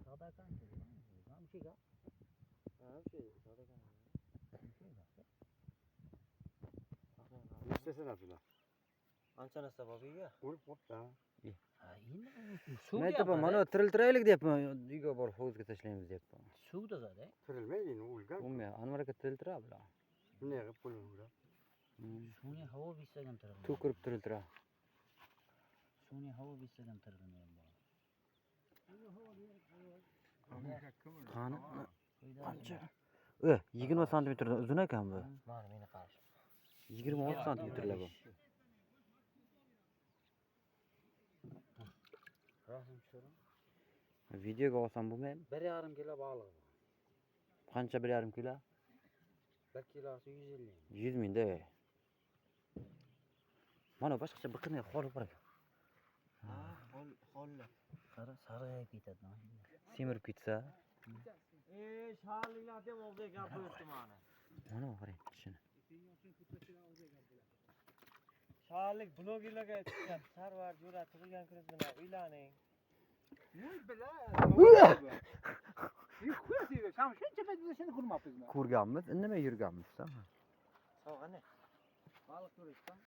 sadakan hamshiga. Sadakan. Nechtasini bular? Anchani sababiga. O'lib qopti. Suv aytaman, mana tiriltiraylik deyapman. Uyga borib hovuzga tashlaymiz deyapman. Suvda zada. Tirilmaydi, o'lgan. Bo'lmay, Anvar aka tiriltira bular. Bunday qilib qo'yinglar. Suvni havo bissagan tirildi. To'kirib tiriltira. Suvni havo bissagan tirildi ham bor. Qani? Qancha? 20 santimetrdan uzun ekan bu. Mana meni qarshi. 26 santimetrlar bu. Rahim tushirdim. Videoga olsam bo'lmaymi? 1,5 kilo baliq. Qancha 1,5 kilo? 1 kilosi 150. 100 mingda. Mana boshqacha bir qanday xoli bor ekan. Xolla. Qara sarg'ayib ketadi. Semirib ketsa. Sharliklar ham o'zga gapiribdi mana. Mana qarang, shuni. Sharlik blogerlarga aytibdi, Sarvar jo'ra tug'ilgan kuniz bilan uylaning. Ko'rganmiz, indamay yurganmiz. Sog'ani. Baliq ko'rishdan.